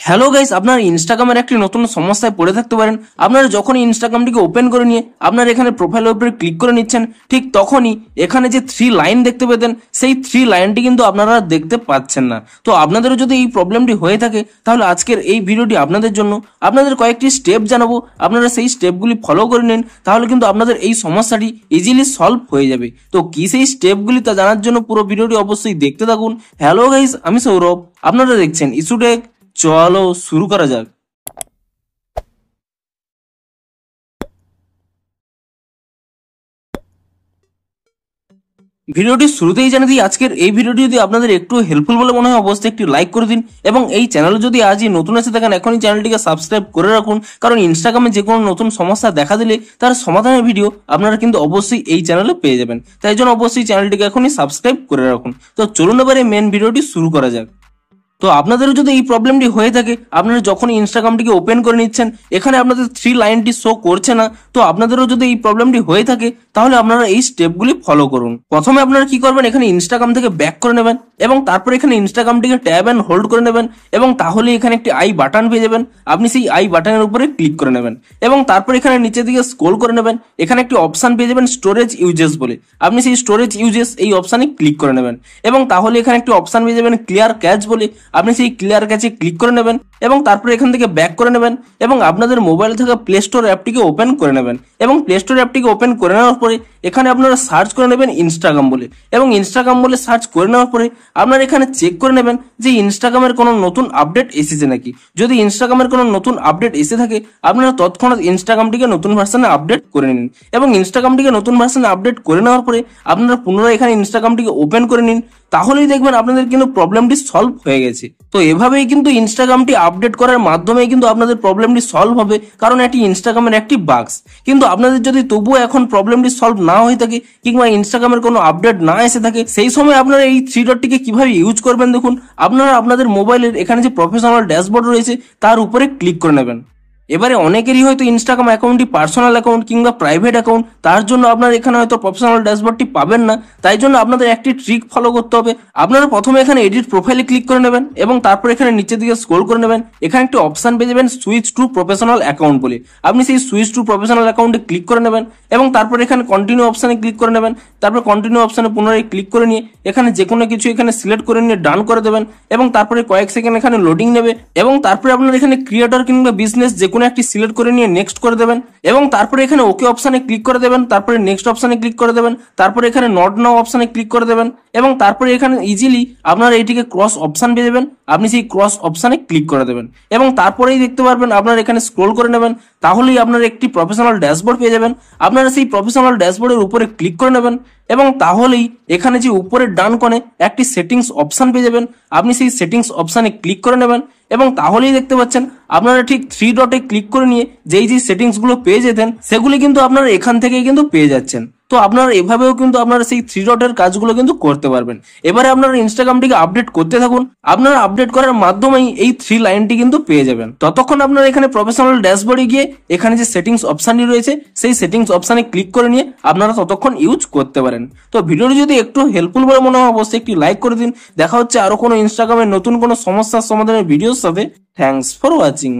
Hello guys, আপনার ইনস্টাগ্রামের একটি নতুন সমস্যায় পড়ে থাকতে পারেন। আপনারা যখনই ইনস্টাগ্রামটিকে ওপেন করে নিয়ে আপনারা এখানে প্রোফাইলের উপরে ক্লিক করে নিচ্ছেন, ঠিক তখনই এখানে যে 3 লাইন দেখতে পেতেন সেই 3 লাইনটি কিন্তু আপনারা দেখতে পাচ্ছেন না। তো আপনাদেরও যদি এই প্রবলেমটি হয়ে থাকে তাহলে আজকের এই ভিডিওটি আপনাদের জন্য। আপনাদের কয়েকটি স্টেপ জানাবো, আপনারা সেই স্টেপগুলি ফলো করে নিন, তাহলে কিন্তু আপনাদের এই সমস্যাটি ইজিলি সলভ হয়ে যাবে। তো কি সেই স্টেপগুলি তা জানার জন্য পুরো ভিডিওটি অবশ্যই দেখতে থাকুন। হ্যালো গাইস, আমি সৌরভ, আপনারা দেখছেন ইস্যুটেক। চলো শুরু করা যাক। ভিডিওটি শুরুতেই জানিয়ে দিই, আজকের এই ভিডিওটি যদি আপনাদের একটু হেল্পফুল বলে মনে হয় অবশ্যই একটি লাইক করে দিন, এবং এই চ্যানেলে যদি আজই নতুন এসে থাকেন এখনই চ্যানেলটিকে সাবস্ক্রাইব করে রাখুন, কারণ ইনস্টাগ্রামে যে কোনো নতুন সমস্যা দেখা দিলে তার সমাধানের ভিডিও আপনারা কিন্তু অবশ্যই এই চ্যানেলে পেয়ে যাবেন। তাই জন্য অবশ্যই চ্যানেলটিকে এখনই সাবস্ক্রাইব করে রাখুন। তো চলুন এবারে মেন ভিডিওটি শুরু করা যাক। তো আপনাদেরও যদি এই প্রবলেমটি হয়ে থাকে, আপনারা যখনই ইনস্টাগ্রামটিকে ওপেন করে নিচ্ছেন এখানে আপনাদের 3 লাইনটি শো করছে না, তো আপনাদেরও যদি এই প্রবলেমটি হয়ে থাকে তাহলে আপনারা এই স্টেপগুলি ফলো করুন। প্রথমে আপনারা কি করবেন, এখানে ইনস্টাগ্রাম থেকে ব্যাক করে নেবেন এবং তারপর এখানে ইনস্টাগ্রামটিকে ট্যাব এন্ড হোল্ড করে নেবেন, এবং তাহলে এখানে একটি আই বাটন পেয়ে যাবেন। আপনি সেই আই বাটনের উপরে ক্লিক করে নেবেন এবং তারপর এখানে নিচের দিকে স্ক্রল করে নেবেন। এখানে একটি অপশন পেয়ে যাবেন স্টোরেজ ইউজেস বলে, আপনি সেই স্টোরেজ ইউজেস এই অপশানে ক্লিক করে নেবেন, এবং তাহলে এখানে একটি অপশন পেয়ে যাবেন ক্লিয়ার ক্যাচ বলে, আপনি সেই ক্লিয়ার ক্যাচে ক্লিক করে নেবেন এবং তারপরে এখান থেকে ব্যাক করে নেবেন এবং আপনাদের মোবাইলে থাকা প্লে স্টোর অ্যাপটিকে ওপেন করে নেবেন, এবং প্লে স্টোর অ্যাপটিকে ওপেন করে নেওয়ার পরে এখানে আপনারা সার্চ করে নেবেন ইনস্টাগ্রাম বলে, এবং ইনস্টাগ্রাম বলে সার্চ করে নেওয়ার পরে আপনারা এখানে চেক করে নেবেন যে ইনস্টাগ্রামের কোনো নতুন আপডেট এসেছে নাকি। যদি ইনস্টাগ্রামের কোনো নতুন আপডেট এসে থাকে আপনারা তৎক্ষণাৎ ইনস্টাগ্রামটিকে নতুন ভার্সনে আপডেট করে নিন, এবং ইনস্টাগ্রামটিকে নতুন ভার্সনে আপডেট করে নেওয়ার পরে আপনারা পুনরায় এখানে ইনস্টাগ্রামটিকে ওপেন করে নিন, তাহলেই দেখবেন আপনাদের কিন্তু প্রবলেমটি সলভ হয়ে গেছে। তো এভাবেই কিন্তু ইনস্টাগ্রামটি আপডেট করার মাধ্যমেই কিন্তু আপনাদের প্রবলেমটি সলভ হবে, কারণ এটি ইনস্টাগ্রামের একটি বাগস। কিন্তু আপনাদের যদি তবুও এখন প্রবলেমটি সলভ না হয়ে থাকে কিংবা ইনস্টাগ্রামের কোনো আপডেট না এসে থাকে, সেই সময় আপনারা এই 3 ডটটিকে কিভাবে ইউজ করবেন দেখুন। আপনারা আপনাদের মোবাইলের এখানে যে প্রফেশনাল ড্যাশবোর্ড রয়েছে তার উপরে ক্লিক করে নেবেন। এবারে অনেকেরই হয়তো ইনস্টাগ্রাম অ্যাকাউন্টটি পার্সোনাল অ্যাকাউন্ট কিংবা প্রাইভেট অ্যাকাউন্ট, তার জন্য আপনারা এখানে হয়তো প্রফেশনাল ড্যাশবোর্ডটি পাবেন না। তাই জন্য আপনাদের একটি ট্রিক ফলো করতে হবে। আপনারা প্রথমে এখানে এডিট প্রোফাইলে ক্লিক করে নেবেন এবং তারপর এখানে নিচের দিকে স্ক্রল করে নেবেন। এখানে একটি অপশন পেয়ে যাবেন সুইচ টু প্রফেশনাল অ্যাকাউন্ট বলে, আপনি সেই সুইচ টু প্রফেশনাল অ্যাকাউন্টে ক্লিক করে নেবেন এবং তারপর এখানে কন্টিনিউ অপশানে ক্লিক করে নেবেন। তারপর কন্টিনিউ অপশানে পুনরায় ক্লিক করে নিয়ে এখানে যে কোনো কিছু এখানে সিলেক্ট করে নিয়ে ডান করে দেবেন, এবং তারপরে কয়েক সেকেন্ড এখানে লোডিং নেবে, এবং তারপরে আপনার এখানে ক্রিয়েটর কিংবা বিজনেস যে কোনো একটি সিলেক্ট করে নিয়ে নেক্সট করে দেবেন, এবং তারপরে এখানে ওকে অপশানে ক্লিক করে দেবেন, তারপরে নেক্সট অপশানে ক্লিক করে দেবেন, তারপরে এখানে নট নাও অপশানে ক্লিক করে দেবেন, এবং তারপরে এখানে ইজিলি আপনারা এইটিকে ক্রস অপশান পেয়ে যাবেন, আপনি সেই ক্রস অপশানে ক্লিক করে দেবেন, এবং তারপরেই দেখতে পারবেন আপনারা এখানে স্ক্রল করে নেবেন, তাহলেই আপনারা একটি প্রফেশনাল ড্যাশবোর্ড পেয়ে যাবেন। আপনারা সেই প্রফেশনাল ড্যাশবোর্ডের উপরে ক্লিক করে নেবেন, এবং তাহলেই এখানে যে উপরের ডান কোণে একটি সেটিংস অপশান পেয়ে যাবেন, আপনি সেই সেটিংস অপশানে ক্লিক করে নেবেন, এবং তাহলেই দেখতে পাচ্ছেন আপনারা ঠিক 3 ডটে ক্লিক করে নিয়ে যেই সেটিংস গুলো পেয়ে যেতেন সেগুলি কিন্তু আপনারা এখান থেকেই কিন্তু পেয়ে যাচ্ছেন। তো আপনারা এভাবেও কিন্তু আপনারা সেই 3 ডটের কাজগুলো কিন্তু করতে পারবেন। এবারে আপনারা ইনস্টাগ্রামটিকে আপডেট করতে থাকুন, আপনারা আপডেট করার মাধ্যমেই এই 3 লাইনটি কিন্তু পেয়ে যাবেন। ততক্ষণ আপনারা এখানে প্রফেশনাল ড্যাশবোর্ডে গিয়ে এখানে যে সেটিংস অপশানটি রয়েছে সেই সেটিংস অপশানে ক্লিক করে নিয়ে আপনারা ততক্ষণ ইউজ করতে পারেন। তো ভিডিওটি যদি একটু হেল্পফুল বলে মনে হয় অবশ্যই একটি লাইক করে দিন। দেখা হচ্ছে আরো কোনো ইনস্টাগ্রামের নতুন কোনো সমস্যার সমাধানের ভিডিওর সাথে। Thanks for watching.